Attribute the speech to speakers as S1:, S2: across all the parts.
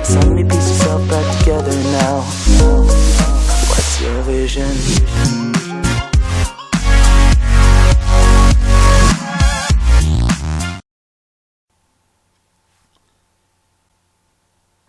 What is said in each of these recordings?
S1: so many pieces all back together now. What's your vision?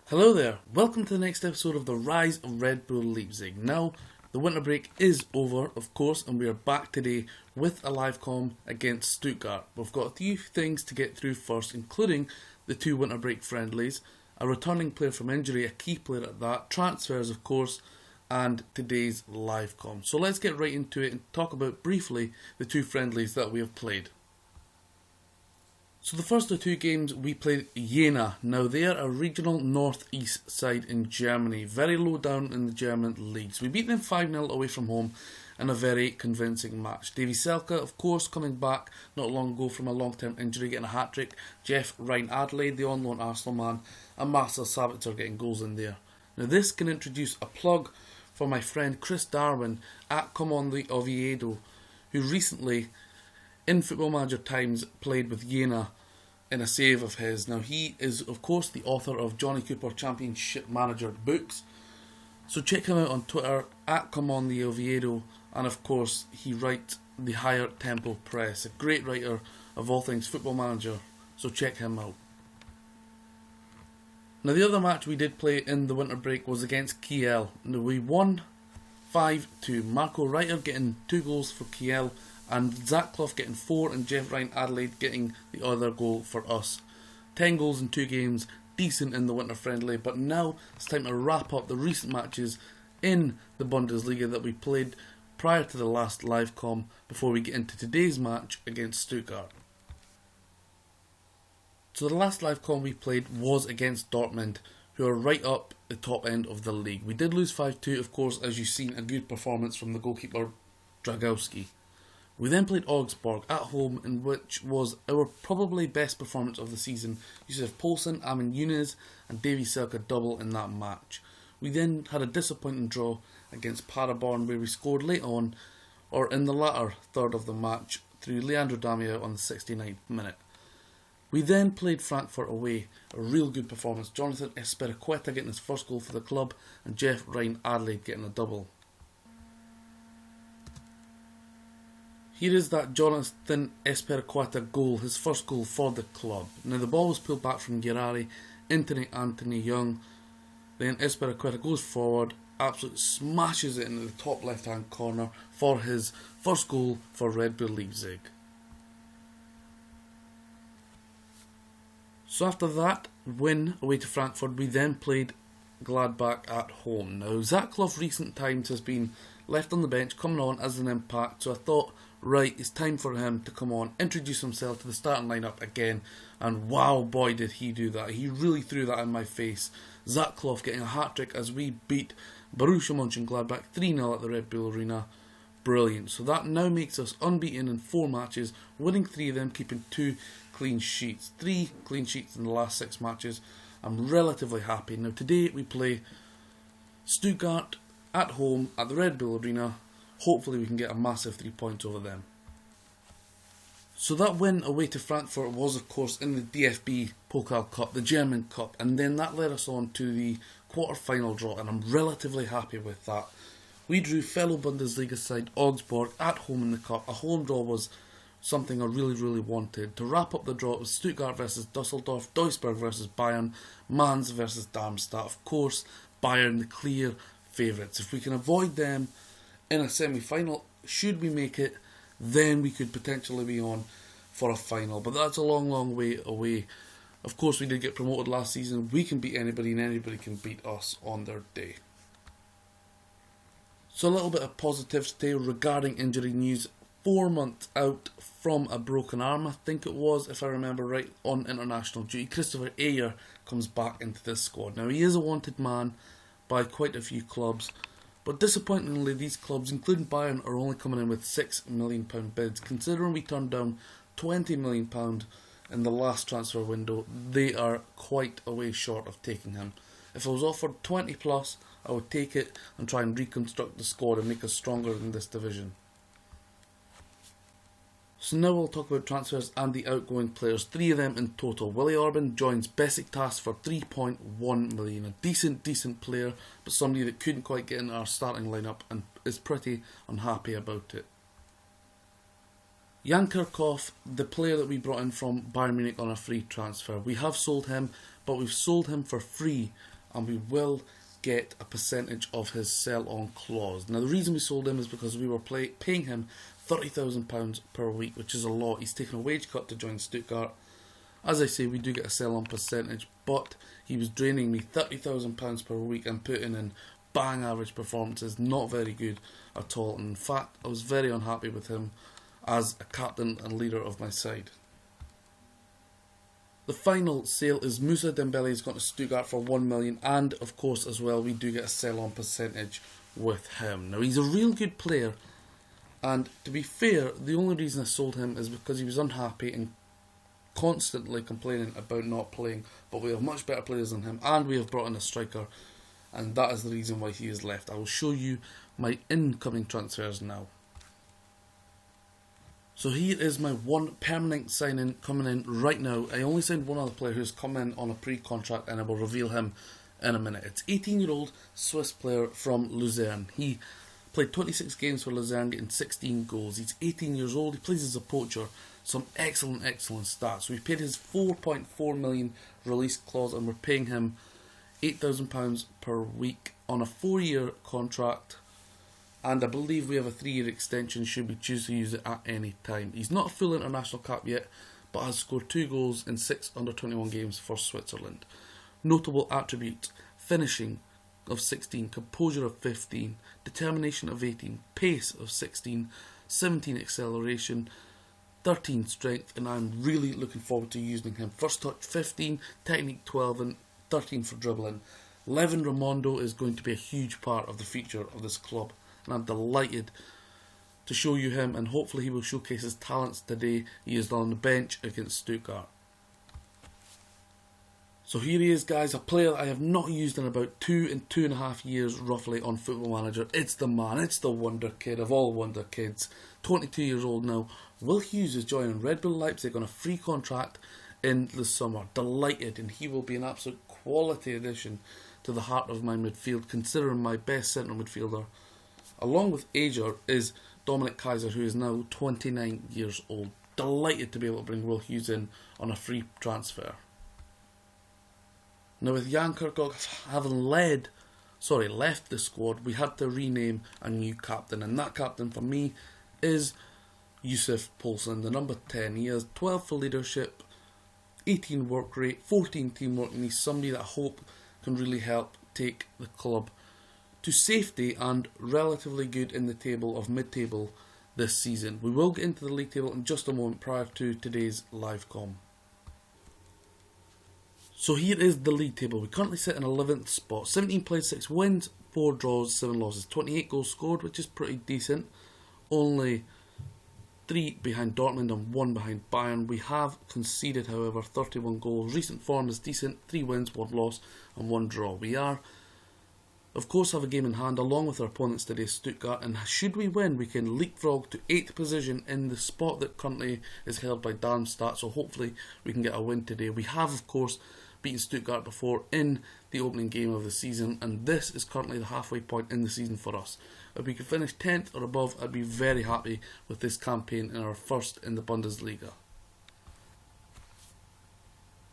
S2: Hello there, welcome to the next episode of the Rise of Red Bull Leipzig. Now, the winter break is over, of course, and we are back today with a live comm against Stuttgart. We've got a few things to get through first, including the two winter break friendlies, a returning player from injury, a key player at that, transfers, of course, and today's live comm. So let's get right into it and talk about briefly the two friendlies that we have played. So the first of the two games we played Jena. Now they are a regional northeast side in Germany, very low down in the German leagues. We beat them 5-0 away from home in a very convincing match. Davy Selke, of course, coming back not long ago from a long-term injury, getting a hat-trick. Jeff Ryan Adelaide, the on-loan Arsenal man, and Marcel Sabitzer getting goals in there. Now this can introduce a plug for my friend Chris Darwin at Come On the Oviedo, who recently, in Football Manager times, played with Jena in a save of his. Now he is of course the author of Johnny Cooper Championship Manager books, so check him out on Twitter at Come On the Oviedo, and of course he writes the Higher Tempo Press, a great writer of all things Football Manager, so check him out. Now the other match we did play in the winter break was against Kiel. Now we won 5-2, Marco Reiter getting 2 goals for Kiel, and Zach Clough getting 4 and Jeff Ryan Adelaide getting the other goal for us. 10 goals in 2 games, decent in the winter friendly, but now it's time to wrap up the recent matches in the Bundesliga that we played prior to the last live comm before we get into today's match against Stuttgart. So the last live comm we played was against Dortmund, who are right up the top end of the league. We did lose 5-2, of course, as you've seen, a good performance from the goalkeeper Dragowski. We then played Augsburg at home, in which was our probably best performance of the season. Yusuf Poulsen, Amin Younes and Davy Selke double in that match. We then had a disappointing draw against Paderborn, where we scored late on, or in the latter third of the match, through Leandro Damiao on the 69th minute. We then played Frankfurt away, a real good performance. Jonathan Espericueta getting his first goal for the club and Jeff Ryan Adelaide getting a double. Here is that Jonathan Espericueta goal, his first goal for the club. Now the ball was pulled back from Girari into Anthony Young. Then Espericueta goes forward, absolutely smashes it into the top left hand corner for his first goal for Red Bull Leipzig. So after that win away to Frankfurt, we then played Gladbach at home. Now Zach Clough recent times has been left on the bench, coming on as an impact, so I thought, right, it's time for him to come on, introduce himself to the starting lineup again, and wow boy did he do that. He really threw that in my face. Zach Clough getting a hat-trick as we beat Borussia Mönchengladbach 3-0 at the Red Bull Arena. Brilliant. So that now makes us unbeaten in 4 matches, winning 3 of them, keeping 2 clean sheets. 3 clean sheets in the last 6 matches. I'm relatively happy. Now today we play Stuttgart at home at the Red Bull Arena. Hopefully we can get a massive 3 points over them. So that win away to Frankfurt was of course in the DFB Pokal Cup, the German Cup, and then that led us on to the quarter-final draw, and I'm relatively happy with that. We drew fellow Bundesliga side Augsburg at home in the Cup. A home draw was something I really wanted. To wrap up the draw, it was Stuttgart versus Dusseldorf, Duisburg versus Bayern, Mainz versus Darmstadt. Of course, Bayern the clear favourites. If we can avoid them in a semi-final, should we make it, then we could potentially be on for a final. But that's a long way away. Of course, we did get promoted last season. We can beat anybody and anybody can beat us on their day. So a little bit of positives today regarding injury news. 4 months out from a broken arm, I think it was, if I remember right, on international duty. Christopher Ayer comes back into this squad. Now he is a wanted man by quite a few clubs, but disappointingly these clubs, including Bayern, are only coming in with £6 million bids. Considering we turned down £20 million in the last transfer window, they are quite a way short of taking him. If I was offered 20 plus, I would take it and try and reconstruct the squad and make us stronger in this division. So now we'll talk about transfers and the outgoing players, 3 of them in total. Willy Orban joins Besiktas for 3.1 million. A decent player, but somebody that couldn't quite get in our starting lineup and is pretty unhappy about it. Jan Kirchhoff, the player that we brought in from Bayern Munich on a free transfer. We have sold him, but we've sold him for free, and we will get a percentage of his sell-on clause. Now the reason we sold him is because we were paying him £30,000 per week, which is a lot. He's taken a wage cut to join Stuttgart. As I say, we do get a sell-on percentage, but he was draining me £30,000 per week and putting in bang average performances, not very good at all. And in fact, I was very unhappy with him as a captain and leader of my side. The final sale is Moussa Dembele. He's gone to Stuttgart for 1 million, and of course as well we do get a sell-on percentage with him. Now he's a real good player, and to be fair, the only reason I sold him is because he was unhappy and constantly complaining about not playing, but we have much better players than him, and we have brought in a striker, and that is the reason why he is left. I will show you my incoming transfers now. So here is my one permanent signing coming in right now. I only signed one other player who's come in on a pre-contract, and I will reveal him in a minute. It's 18-year-old Swiss player from Luzern. He played 26 games for Luzern, getting 16 goals. He's 18 years old. He plays as a poacher. Some excellent stats. We paid his 4.4 million release clause, and we're paying him £8,000 per week on a 4-year contract. And I believe we have a 3-year extension should we choose to use it at any time. He's not a full international cap yet, but has scored 2 goals in 6 under-21 games for Switzerland. Notable attributes: finishing of 16, composure of 15, determination of 18, pace of 16, 17 acceleration, 13 strength, and I'm really looking forward to using him. First touch 15, technique 12, and 13 for dribbling. Levin Raimondo is going to be a huge part of the future of this club, and I'm delighted to show you him, and hopefully he will showcase his talents today. He is on the bench against Stuttgart. So here he is, guys, a player I have not used in about 2 and 2.5 years roughly on Football Manager. It's the man, it's the wonder kid of all wonder kids, 22 years old now. Will Hughes is joining Red Bull Leipzig on a free contract in the summer. Delighted, and he will be an absolute quality addition to the heart of my midfield, considering my best central midfielder, along with Ager, is Dominic Kaiser, who is now 29 years old. Delighted to be able to bring Will Hughes in on a free transfer. Now with Jan Kirchhoff having left the squad, we had to rename a new captain, and that captain for me is Yussuf Poulsen, the number 10. He has 12 for leadership, 18 work rate, 14 teamwork, and he's somebody that I hope can really help take the club to safety and relatively good in the table of mid-table this season. We will get into the league table in just a moment prior to today's live com. So here is the league table. We currently sit in 11th spot. 17 played, 6 wins, 4 draws, 7 losses. 28 goals scored, which is pretty decent. Only 3 behind Dortmund and 1 behind Bayern. We have conceded, however, 31 goals. Recent form is decent. 3 wins, 1 loss and 1 draw. We are, of course, have a game in hand along with our opponents today, Stuttgart, and should we win, we can leapfrog to 8th position in the spot that currently is held by Darmstadt, so hopefully we can get a win today. We have, of course, beaten Stuttgart before in the opening game of the season, and this is currently the halfway point in the season for us. If we could finish 10th or above, I'd be very happy with this campaign in our first in the Bundesliga.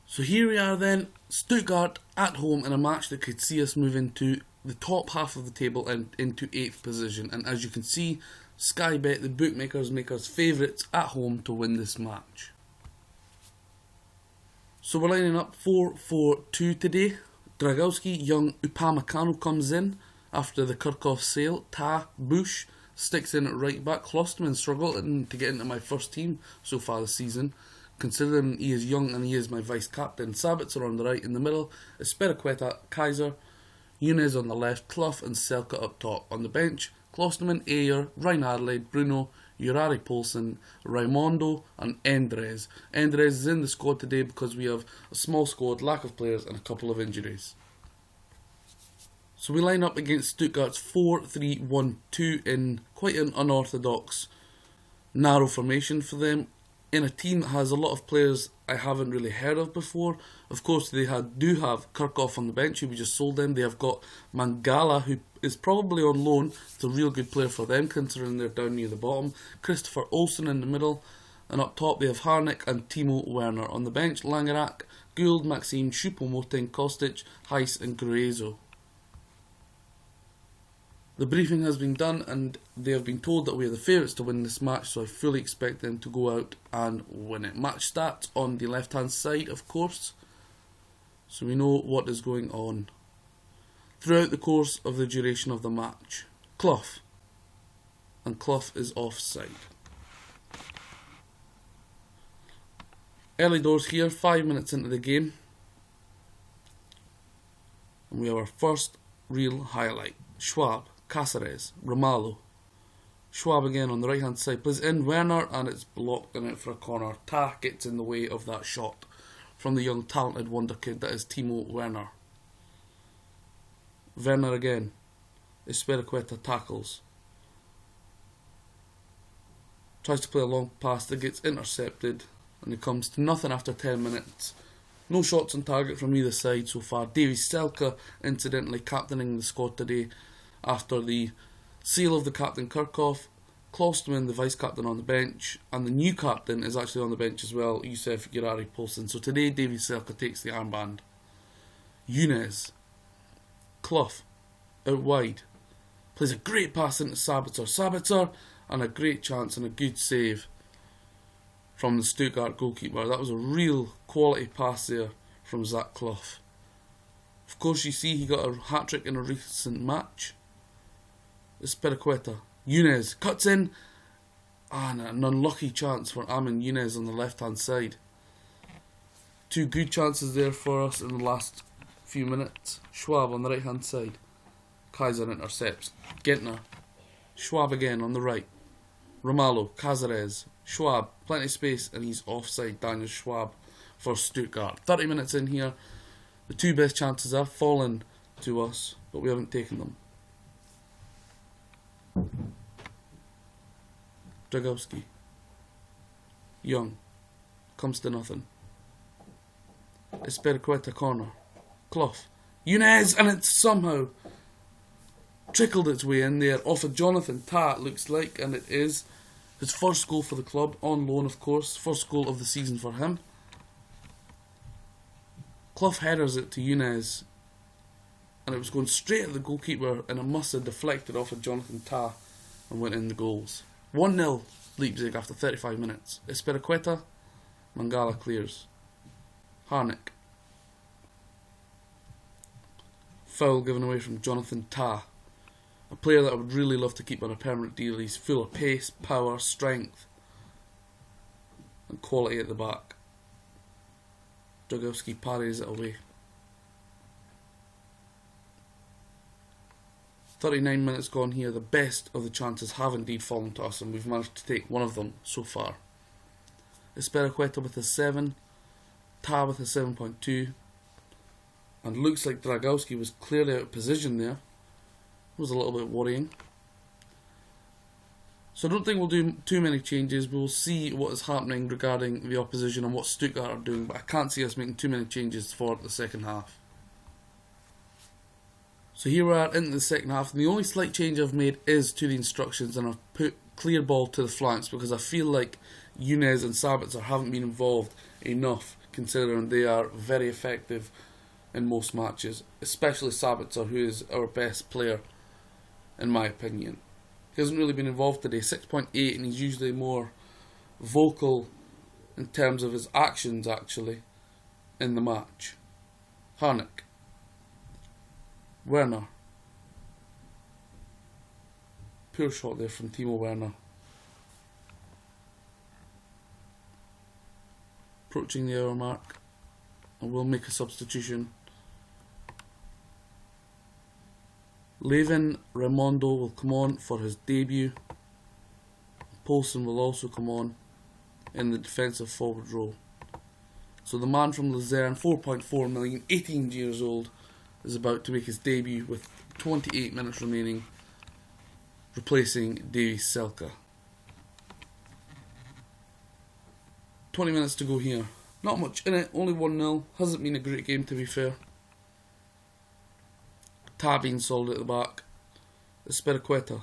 S2: So here we are then, Stuttgart at home in a match that could see us move into the top half of the table and into 8th position. And as you can see, Sky Bet, the bookmakers, make us favourites at home to win this match. So we're lining up 4-4-2 today. Dragowski, Young, Upamecano comes in after the Kirchhoff sale. Bush sticks in at right back. Klosterman struggling to get into my first team so far this season, considering he is young and he is my vice captain. Sabitzer on the right. In the middle, Esperiqueta, Kaiser, Yunez on the left, Clough and Selka up top. On the bench, Klosterman, Ayer, Ryan Adelaide, Bruno, Jurari Poulsen, Raimondo and Endres. Endres is in the squad today because we have a small squad, lack of players and a couple of injuries. So we line up against Stuttgart's 4-3-1-2 in quite an unorthodox narrow formation for them in a team that has a lot of players I haven't really heard of before. Of course, they do have Kirkhoff on the bench, who we just sold them. They have got Mangala, who is probably on loan. It's a real good player for them, considering they're down near the bottom. Christopher Olsen in the middle. And up top, they have Harnik and Timo Werner. On the bench, Langerak, Gould, Maxime, Choupo-Moting, Kostic, Heiss and Gruezo. The briefing has been done and they have been told that we are the favourites to win this match, so I fully expect them to go out and win it. Match stats on the left hand side, of course, so we know what is going on. Throughout the course of the duration of the match, Clough, and Clough is offside. Early doors here, 5 minutes into the game, and we have our first real highlight. Schwab, Cáceres, Romalo. Schwab again on the right hand side, plays in Werner and it's blocked and out for a corner. Tah gets in the way of that shot from the young talented wonder kid that is Timo Werner. Werner again. Espericueta tackles. Tries to play a long pass that gets intercepted and it comes to nothing after 10 minutes. No shots on target from either side so far. Davy Selke, incidentally captaining the squad today after the seal of the captain Kirkhoff. Klosterman, the vice-captain, on the bench, and the new captain is actually on the bench as well, Youssef Girari Poulsen. So today Davy Selke takes the armband. Younes, Clough, out wide, plays a great pass into Sabitzer, and a great chance and a good save from the Stuttgart goalkeeper. That was a real quality pass there from Zach Clough. Of course, you see he got a hat-trick in a recent match. Espericueta. Younes cuts in, and an unlucky chance for Amin Younes on the left-hand side. Two good chances there for us in the last few minutes. Schwab on the right-hand side. Kaiser intercepts. Gentner. Schwab again on the right. Romalo, Cáceres, Schwab, plenty of space, and he's offside. Daniel Schwab for Stuttgart. 30 minutes in here. The two best chances have fallen to us, but we haven't taken them. Dragowski. Young. Comes to nothing. Espericueta corner. Clough. Younes, and it's somehow trickled its way in there off of Jonathan Tah, it looks like, and it is his first goal for the club, on loan of course, first goal of the season for him. Clough headers it to Younes, and it was going straight at the goalkeeper, and it must have deflected off of Jonathan Tah and went in the goals. 1-0 Leipzig after 35 minutes. Espericueta, Mangala clears. Harnik. Foul given away from Jonathan Tah. A player that I would really love to keep on a permanent deal. He's full of pace, power, strength and quality at the back. Dragowski parries it away. 39 minutes gone here. The best of the chances have indeed fallen to us, and we've managed to take one of them so far. Espericueta with a 7, Tah with a 7.2, and looks like Dragowski was clearly out of position there. It was a little bit worrying. So I don't think we'll do too many changes. We'll see what is happening regarding the opposition and what Stuttgart are doing, but I can't see us making too many changes for the second half. So here we are into the second half, and the only slight change I've made is to the instructions, and I've put clear ball to the flanks because I feel like Younes and Sabitzer haven't been involved enough, considering they are very effective in most matches, especially Sabitzer, who is our best player in my opinion. He hasn't really been involved today, 6.8, and he's usually more vocal in terms of his actions actually in the match. Harnik. Werner. Poor shot there from Timo Werner. Approaching the hour mark, and we'll make a substitution. Levin Raimondo will come on for his debut. Poulsen will also come on in the defensive forward role. So the man from Luzern, 4.4 million, 18 years old, is about to make his debut with 28 minutes remaining, replacing Davy Selke. 20 minutes to go here. Not much in it, only 1-0. Hasn't been a great game, to be fair. Ta being solid at the back. Espiriqueta.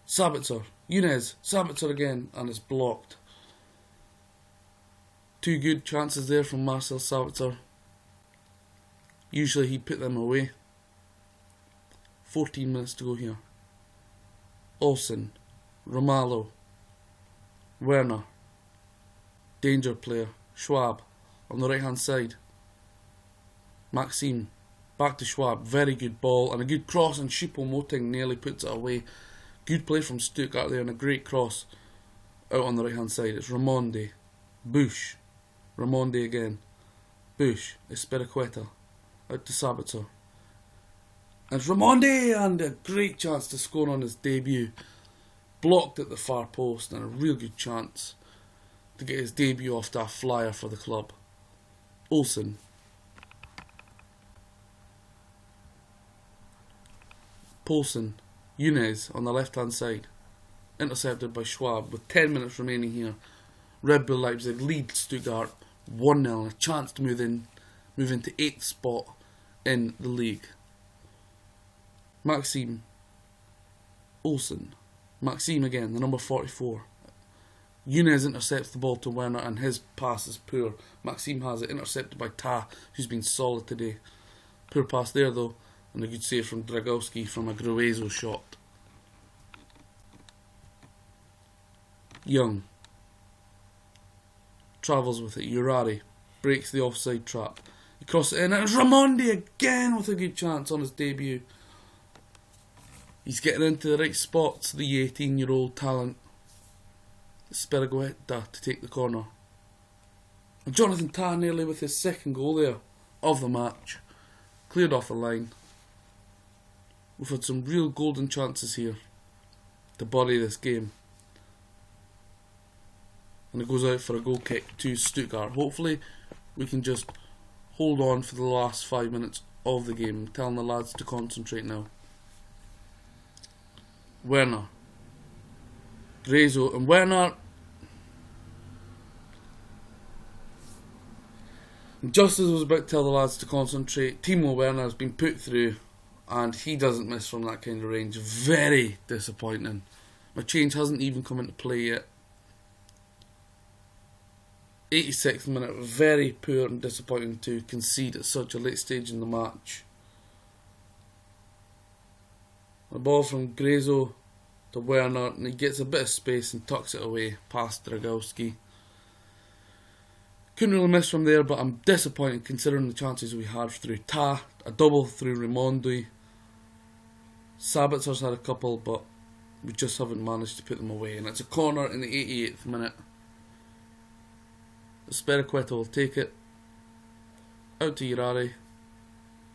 S2: Sabitzer. Yunez. Sabitzer again. And it's blocked. 2 good chances there from Marcel Sabitzer. Usually he'd put them away. 14 minutes to go here. Olsen. Romalo. Werner. Danger player. Schwab. On the right hand side. Maxime. Back to Schwab. Very good ball. And a good cross. And Choupo-Moting nearly puts it away. Good play from Stuttgart there. And a great cross out on the right hand side. It's Ramonde. Bush. Ramonde again. Bush. Espiriqueta. Out to Sabitzer. And it's Ramonde. And a great chance to score on his debut. Blocked at the far post. And a real good chance to get his debut off to a flyer for the club. Olsen. Poulsen. Yunez on the left hand side. Intercepted by Schwab with 10 minutes remaining here. Red Bull Leipzig lead Stuttgart 1-0 and a chance to move into 8th spot in the league. Maxime. Olsen. Maxime again, the number 44. Yunez intercepts the ball to Werner and his pass is poor. Maxime has it intercepted by Ta, who's been solid today. Poor pass there though, and a good save from Dragowski from a Gruezo shot. Young. Travels with it. Urari breaks the offside trap. He crosses it in and it's Ramonde again with a good chance on his debut. He's getting into the right spots, the 18-year-old talent. Spirigueta to take the corner. And Jonathan Tah nearly with his second goal there of the match. Cleared off the line. We've had some real golden chances here to body this game. And it goes out for a goal kick to Stuttgart. Hopefully we can just hold on for the last 5 minutes of the game. I'm telling the lads to concentrate now. Werner. Gruezo and Werner. And just as I was about to tell the lads to concentrate, Timo Werner has been put through and he doesn't miss from that kind of range. Very disappointing. My change hasn't even come into play yet. 86th minute, very poor and disappointing to concede at such a late stage in the match. The ball from Gruezo to Werner, and he gets a bit of space and tucks it away past Dragowski. Couldn't really miss from there, but I'm disappointed considering the chances we had through Ta, a double through Raimondi. Sabitzer's had a couple, but we just haven't managed to put them away. And it's a corner in the 88th minute. Spiriqueta will take it. Out to Urari.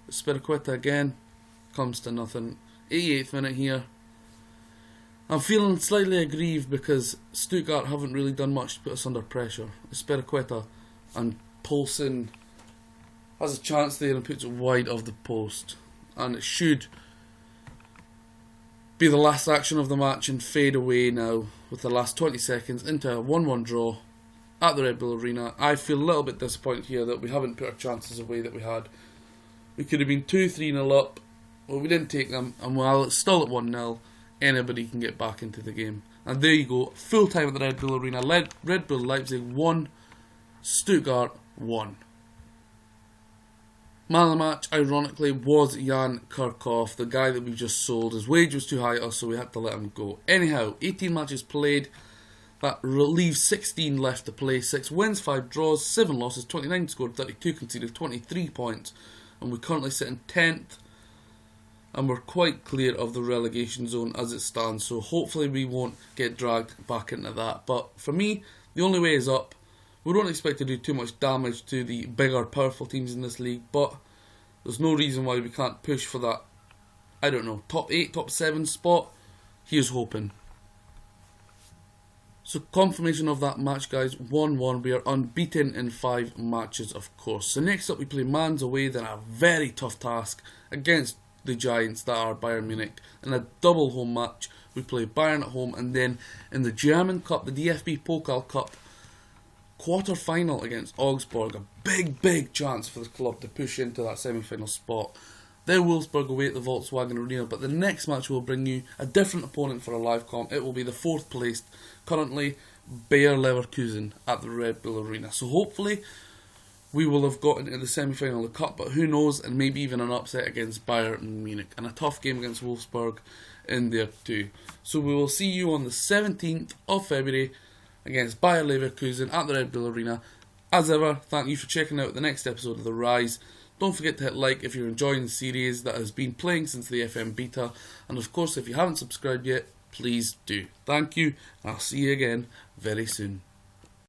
S2: Spiriqueta again. Comes to nothing. 88th minute here. I'm feeling slightly aggrieved because Stuttgart haven't really done much to put us under pressure. Spiriqueta and Poulsen has a chance there and puts it wide of the post. And it should be the last action of the match and fade away now with the last 20 seconds into a 1-1 draw at the Red Bull Arena. I feel a little bit disappointed here that we haven't put our chances away that we had. We could have been 2-3-0 up, but we didn't take them, and while it's still at 1-0, anybody can get back into the game. And there you go, full time at the Red Bull Arena. Red Bull Leipzig 1, Stuttgart 1. Man of the match, ironically, was Jan Kirchhoff, the guy that we just sold. His wage was too high to us, so we had to let him go. Anyhow, 18 matches played. That leaves 16 left to play. 6 wins, 5 draws, 7 losses, 29 scored, 32 conceded, 23 points. And we currently sit in 10th. And we're quite clear of the relegation zone as it stands. So hopefully we won't get dragged back into that. But for me, the only way is up. We don't expect to do too much damage to the bigger, powerful teams in this league. But there's no reason why we can't push for that, I don't know, top 8, top 7 spot. Here's hoping. So confirmation of that match, guys, 1-1. We are unbeaten in 5 matches, of course. So next up we play Mainz away, then a very tough task against the Giants that are Bayern Munich. In a double home match, we play Bayern at home, and then in the German Cup, the DFB Pokal Cup, quarter-final against Augsburg, a big chance for the club to push into that semi-final spot. Then Wolfsburg away at the Volkswagen Arena, but the next match will bring you a different opponent for a live comp. It will be the 4th placed, currently Bayer Leverkusen at the Red Bull Arena. So hopefully we will have gotten into the semi-final of the Cup, but who knows, and maybe even an upset against Bayern Munich, and a tough game against Wolfsburg in there too. So we will see you on the 17th of February against Bayer Leverkusen at the Red Bull Arena. As ever, thank you for checking out the next episode of The Rise. Don't forget to hit like if you're enjoying the series that has been playing since the FM beta, and of course if you haven't subscribed yet, please do. Thank you, and I'll see you again very soon.